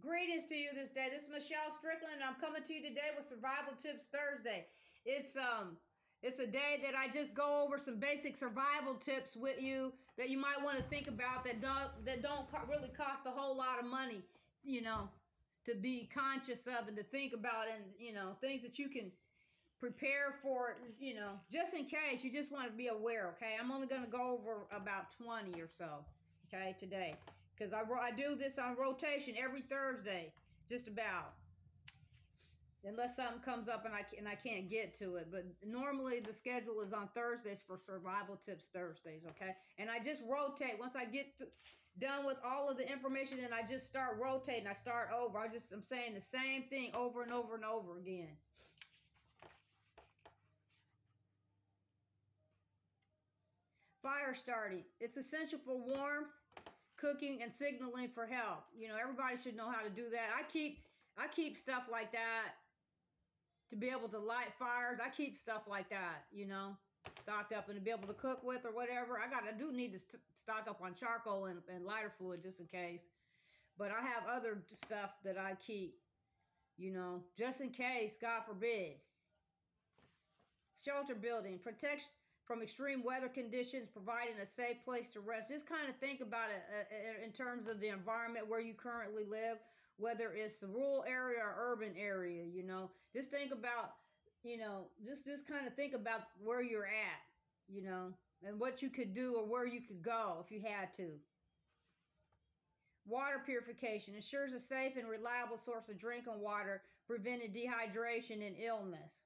Greetings to you this day. This is Michelle Strickland, and I'm coming to you today with Survival Tips Thursday. It's a day that I just go over some basic survival tips with you that you might want to think about that don't really cost a whole lot of money, to be conscious of and to think about, and things that you can prepare for, just in case. You just want to be aware, okay? I'm only going to go over about 20 or so, okay, today, because I do this on rotation every Thursday, just about, unless something comes up and I can't get to it. But normally the schedule is on Thursdays for Survival Tips Thursdays, okay? And I just rotate. Once I get done with all of the information, then I just start rotating. I start over. I'm saying the same thing over and over and over again. Fire starting. It's essential for warmth, cooking, and signaling for help. Everybody should know how to do that. I keep stuff like that to be able to light fires. I keep stuff like that, stocked up and to be able to cook with or whatever. I do need to stock up on charcoal and lighter fluid just in case. But I have other stuff that I keep, just in case, God forbid. Shelter building. Protection from extreme weather conditions, providing a safe place to rest. Just kind of think about it in terms of the environment where you currently live, whether it's the rural area or urban area, Just think about, just kind of think about where you're at, and what you could do or where you could go if you had to. Water purification ensures a safe and reliable source of drinking water, preventing dehydration and illness.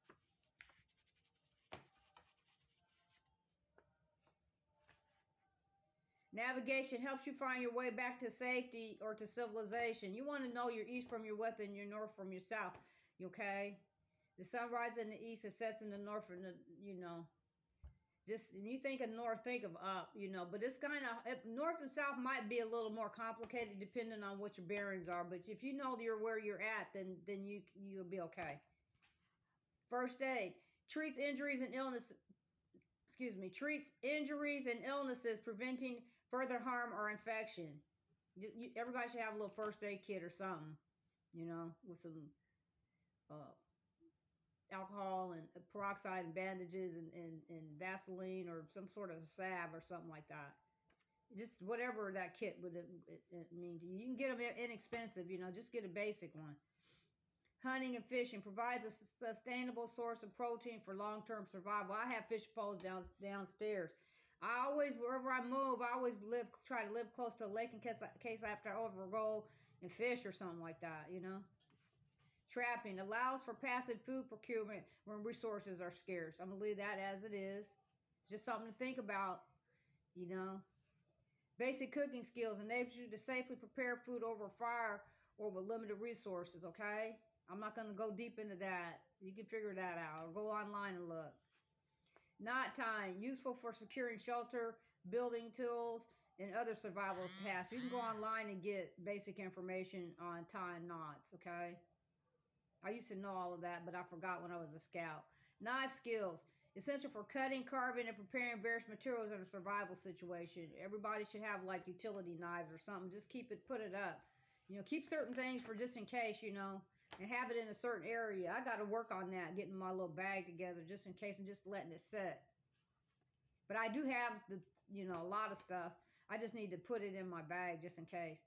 Navigation helps you find your way back to safety or to civilization. You want to know your east from your west and your north from your south, okay? The sun rises in the east, it sets in the north, and just when you think of north, think of up, but it's kind of, north and south might be a little more complicated depending on what your bearings are, but if you know where you're at, then you'll be okay. First aid treats injuries and illnesses, preventing further harm or infection. Everybody should have a little first aid kit or something, with some alcohol and peroxide and bandages and Vaseline or some sort of salve or something like that. Just whatever that kit would mean to you. You can get them inexpensive, just get a basic one. Hunting and fishing provides a sustainable source of protein for long-term survival. I have fish poles downstairs. I always, wherever I move, I always try to live close to a lake in case I have to overgo and fish or something like that, Trapping allows for passive food procurement when resources are scarce. I'm going to leave that as it is. It's just something to think about, Basic cooking skills enables you to safely prepare food over fire or with limited resources, okay? I'm not going to go deep into that. You can figure that out or go online and look. Knot tying, useful for securing shelter, building tools, and other survival tasks. You can go online and get basic information on tying knots, okay? I used to know all of that, but I forgot when I was a scout. Knife skills, essential for cutting, carving, and preparing various materials in a survival situation. Everybody should have like utility knives or something. Just put it up. Keep certain things for just in case, and have it in a certain area. I got to work on that, getting my little bag together just in case and just letting it sit. But I do have a lot of stuff. I just need to put it in my bag just in case.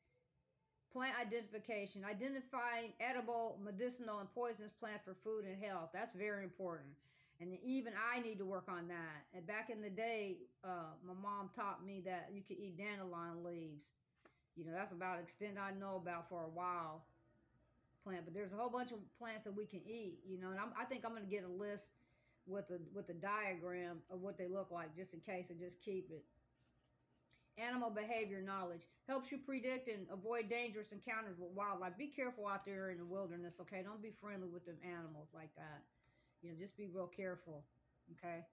Plant identification, identifying edible, medicinal, and poisonous plants for food and health. That's very important. And even I need to work on that. And back in the day, my mom taught me that you could eat dandelion leaves. That's about the extent I know about for a while. Plant, but there's a whole bunch of plants that we can eat, and I think I'm going to get a list with a diagram of what they look like just in case, and just keep it. Animal behavior knowledge helps you predict and avoid dangerous encounters with wildlife. Be careful out there in the wilderness, okay? Don't be friendly with them animals like that. Just be real careful, okay?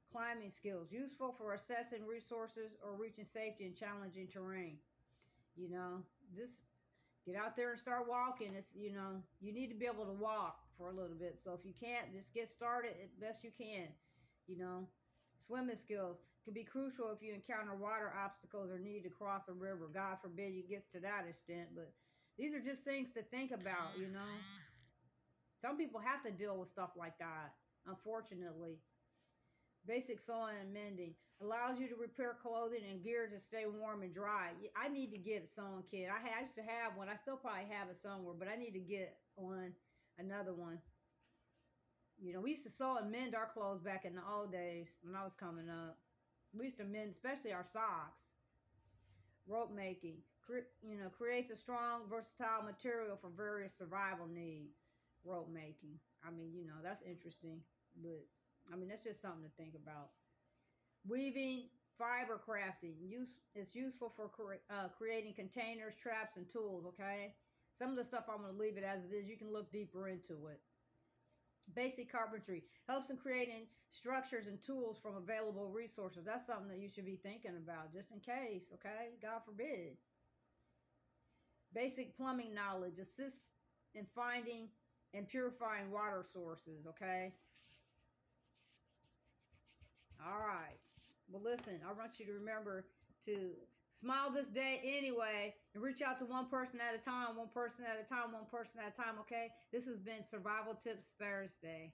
Climbing skills, useful for assessing resources or reaching safety in challenging terrain. Just get out there and start walking. It's, you need to be able to walk for a little bit. So if you can't, just get started as best you can, Swimming skills can be crucial if you encounter water obstacles or need to cross a river. God forbid you get to that extent, but These are just things to think about, you know. Some people have to deal with stuff like that, unfortunately. Basic sewing and mending allows you to repair clothing and gear to stay warm and dry. I need to get a sewing kit. I used to have one. I still probably have it somewhere, but I need to get one, another one. You know, we used to sew and mend our clothes back in the old days when I was coming up. We used to mend, especially our socks. Rope making, creates a strong, versatile material for various survival needs. Rope making. I mean, that's interesting, but I mean, that's just something to think about. Weaving, fiber crafting. It's useful for creating containers, traps, and tools. Okay. Some of the stuff I'm going to leave it as it is. You can look deeper into it. Basic carpentry helps in creating structures and tools from available resources. That's something that you should be thinking about just in case, okay? God forbid. Basic plumbing knowledge assists in finding and purifying water sources, okay? All right. Well, listen, I want you to remember to smile this day anyway and reach out to one person at a time, one person at a time, one person at a time, okay? This has been Survival Tips Thursday.